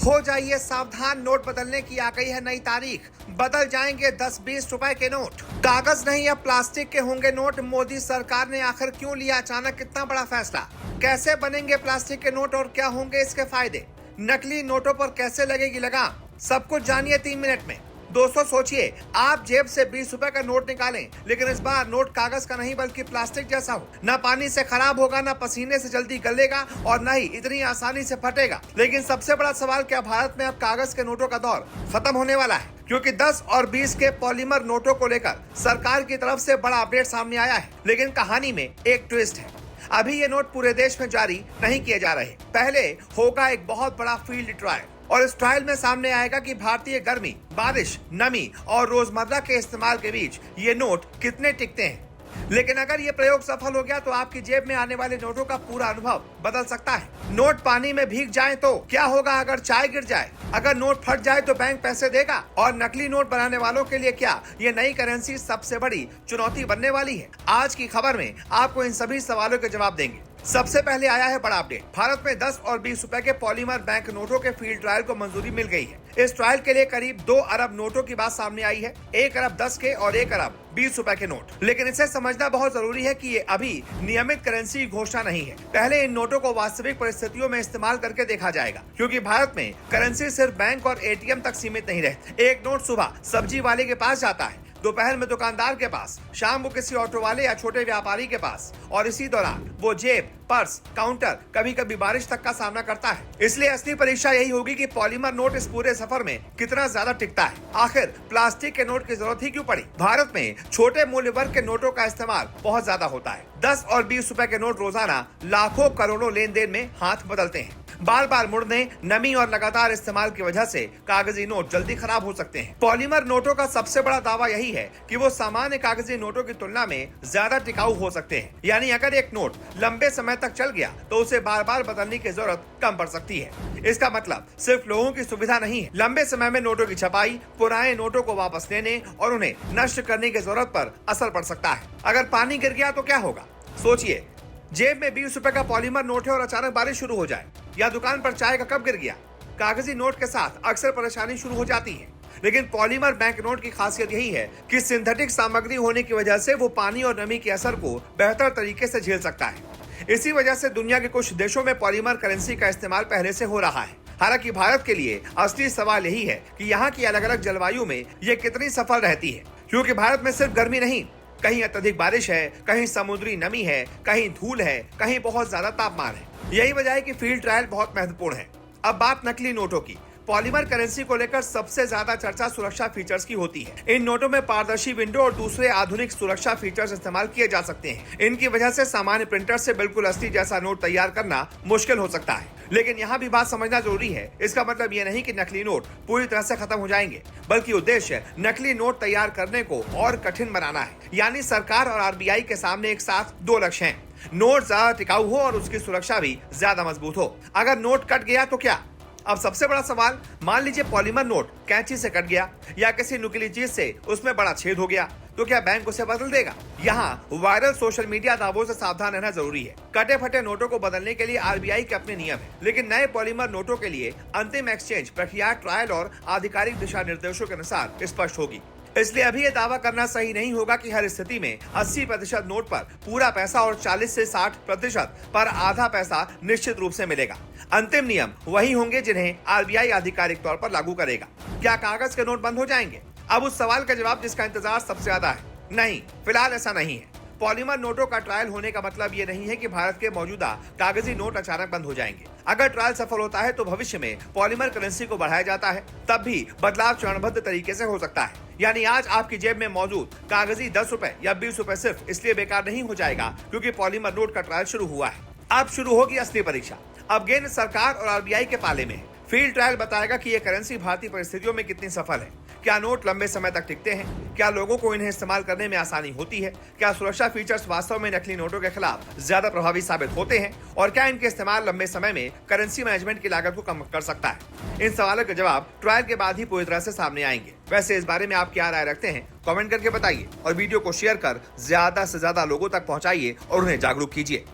हो जाइए सावधान, नोट बदलने की आ गई है नई तारीख। बदल जाएंगे 10-20 रुपए के नोट। कागज नहीं, अब प्लास्टिक के होंगे नोट। मोदी सरकार ने आखिर क्यों लिया अचानक इतना बड़ा फैसला? कैसे बनेंगे प्लास्टिक के नोट और क्या होंगे इसके फायदे? नकली नोटों पर कैसे लगेगी लगाम? सब कुछ जानिए 3 मिनट में। दोस्तों सोचिए, आप जेब से 20 रुपए का नोट निकालें, लेकिन इस बार नोट कागज का नहीं बल्कि प्लास्टिक जैसा हो। न पानी से खराब होगा, न पसीने से जल्दी गलेगा और न ही इतनी आसानी से फटेगा। लेकिन सबसे बड़ा सवाल, क्या भारत में अब कागज के नोटों का दौर खत्म होने वाला है? क्योंकि 10 और 20 के पॉलीमर नोटों को लेकर सरकार की तरफ से बड़ा अपडेट सामने आया है। लेकिन कहानी में एक ट्विस्ट है। अभी ये नोट पूरे देश में जारी नहीं किए जा रहे। पहले होगा एक बहुत बड़ा फील्ड ट्रायल और इस ट्रायल में सामने आएगा कि भारतीय गर्मी, बारिश, नमी और रोजमर्रा के इस्तेमाल के बीच ये नोट कितने टिकते हैं। लेकिन अगर ये प्रयोग सफल हो गया तो आपकी जेब में आने वाले नोटों का पूरा अनुभव बदल सकता है। नोट पानी में भीग जाए तो क्या होगा? अगर चाय गिर जाए, अगर नोट फट जाए तो बैंक पैसे देगा? और नकली नोट बनाने वालों के लिए क्या ये नई करेंसी सबसे बड़ी चुनौती बनने वाली है? आज की खबर में आपको इन सभी सवालों के जवाब देंगे। सबसे पहले आया है बड़ा अपडेट। भारत में 10 और 20 रुपए के पॉलीमर बैंक नोटों के फील्ड ट्रायल को मंजूरी मिल गई है। इस ट्रायल के लिए करीब 2 अरब नोटों की बात सामने आई है। 1 अरब 10 के और 1 अरब 20 रुपए के नोट। लेकिन इसे समझना बहुत जरूरी है कि ये अभी नियमित करेंसी की घोषणा नहीं है। पहले इन नोटों को वास्तविक परिस्थितियों में इस्तेमाल करके देखा जाएगा, क्योंकि भारत में करेंसी सिर्फ बैंक और एटीएम तक सीमित नहीं रहती। एक नोट सुबह सब्जी वाले के पास जाता है, दोपहर में दुकानदार के पास, शाम को किसी ऑटो वाले या छोटे व्यापारी के पास, और इसी दौरान वो जेब, पर्स, काउंटर, कभी कभी बारिश तक का सामना करता है। इसलिए असली परीक्षा यही होगी कि पॉलीमर नोट इस पूरे सफर में कितना ज्यादा टिकता है। आखिर प्लास्टिक के नोट की जरूरत ही क्यों पड़ी? भारत में छोटे मूल्य वर्ग के नोटों का इस्तेमाल बहुत ज्यादा होता है। 10 और 20 रुपए के नोट रोजाना लाखों करोड़ों लेन देन में हाथ बदलते हैं। बार बार मुड़ने, नमी और लगातार इस्तेमाल की वजह से कागजी नोट जल्दी खराब हो सकते हैं। पॉलीमर नोटों का सबसे बड़ा दावा यही है कि वो सामान्य कागजी नोटों की तुलना में ज्यादा टिकाऊ हो सकते हैं। यानी अगर एक नोट लंबे समय तक चल गया तो उसे बार बार बदलने की जरूरत कम पड़ सकती है। इसका मतलब सिर्फ लोगों की सुविधा नहीं है, लंबे समय में नोटों की छपाई, पुराने नोटों को वापस लेने और उन्हें नष्ट करने की जरूरत पर असर पड़ सकता है। अगर पानी गिर गया तो क्या होगा? सोचिए, जेब में 20 रुपए का पॉलीमर नोट है और अचानक बारिश शुरू हो जाए, या दुकान पर चाय का कप गिर गया। कागजी नोट के साथ अक्सर परेशानी शुरू हो जाती है। लेकिन पॉलीमर बैंक नोट की खासियत यही है कि सिंथेटिक सामग्री होने की वजह से वो पानी और नमी के असर को बेहतर तरीके से झेल सकता है। इसी वजह से दुनिया के कुछ देशों में पॉलीमर करेंसी का इस्तेमाल पहले से हो रहा है। हालांकि भारत के लिए असली सवाल यही है कि यहाँ की अलग अलग जलवायु में ये कितनी सफल रहती है, क्योंकि भारत में सिर्फ गर्मी नहीं, कहीं अत्यधिक बारिश है, कहीं समुद्री नमी है, कहीं धूल है, कहीं बहुत ज्यादा तापमान है। यही वजह है कि फील्ड ट्रायल बहुत महत्वपूर्ण है। अब बात नकली नोटों की। पॉलीमर करेंसी को लेकर सबसे ज्यादा चर्चा सुरक्षा फीचर्स की होती है। इन नोटों में पारदर्शी विंडो और दूसरे आधुनिक सुरक्षा फीचर्स इस्तेमाल किए जा सकते हैं। इनकी वजह से सामान्य प्रिंटर से बिल्कुल असली जैसा नोट तैयार करना मुश्किल हो सकता है। लेकिन यहाँ भी बात समझना जरूरी है। इसका मतलब ये नहीं कि नकली नोट पूरी तरह से खत्म हो जाएंगे, बल्कि उद्देश्य नकली नोट तैयार करने को और कठिन बनाना है। यानी सरकार और आरबीआई के सामने एक साथ 2 लक्ष्य हैं। नोट ज्यादा टिकाऊ हो और उसकी सुरक्षा भी ज्यादा मजबूत हो। अगर नोट कट गया तो क्या? अब सबसे बड़ा सवाल, मान लीजिए पॉलीमर नोट कैंची से कट गया या किसी नुकीली चीज से उसमें बड़ा छेद हो गया, तो क्या बैंक उसे बदल देगा? यहाँ वायरल सोशल मीडिया दावों से सावधान रहना जरूरी है। कटे फटे नोटों को बदलने के लिए आरबीआई के अपने नियम है, लेकिन नए पॉलीमर नोटों के लिए अंतिम एक्सचेंज प्रक्रिया ट्रायल और आधिकारिक दिशा निर्देशों के अनुसार स्पष्ट होगी। इसलिए अभी ये दावा करना सही नहीं होगा कि हर स्थिति में 80% नोट पर पूरा पैसा और 40 से 60% पर आधा पैसा निश्चित रूप से मिलेगा। अंतिम नियम वही होंगे जिन्हें आरबीआई आधिकारिक तौर पर लागू करेगा। क्या कागज के नोट बंद हो जाएंगे? अब उस सवाल का जवाब जिसका इंतजार सबसे ज्यादा है, नहीं, फिलहाल ऐसा नहीं है। पॉलीमर नोटों का ट्रायल होने का मतलब ये नहीं है कि भारत के मौजूदा कागजी नोट अचानक बंद हो जाएंगे। अगर ट्रायल सफल होता है तो भविष्य में पॉलीमर करेंसी को बढ़ाया जाता है, तब भी बदलाव चरणबद्ध तरीके से हो सकता है। यानी आज आपकी जेब में मौजूद कागजी 10 रुपए या 20 रुपए सिर्फ इसलिए बेकार नहीं हो जाएगा क्योंकि पॉलीमर नोट का ट्रायल शुरू हुआ है। अब शुरू होगी असली परीक्षा। अब गेंद सरकार और आरबीआई के पाले में है। फील्ड ट्रायल बताएगा कि ये करेंसी भारतीय परिस्थितियों में कितनी सफल है। क्या नोट लंबे समय तक टिकते हैं? क्या लोगों को इन्हें इस्तेमाल करने में आसानी होती है? क्या सुरक्षा फीचर्स वास्तव में नकली नोटों के खिलाफ ज्यादा प्रभावी साबित होते हैं? और क्या इनके इस्तेमाल लंबे समय में करेंसी मैनेजमेंट की लागत को कम कर सकता है? इन सवालों के जवाब ट्रायल के बाद ही पूरी तरह से सामने आएंगे। वैसे इस बारे में आप क्या राय रखते हैं? कमेंट करके बताइए और वीडियो को शेयर कर ज्यादा से ज्यादा लोगों तक पहुंचाइए और उन्हें जागरूक कीजिए।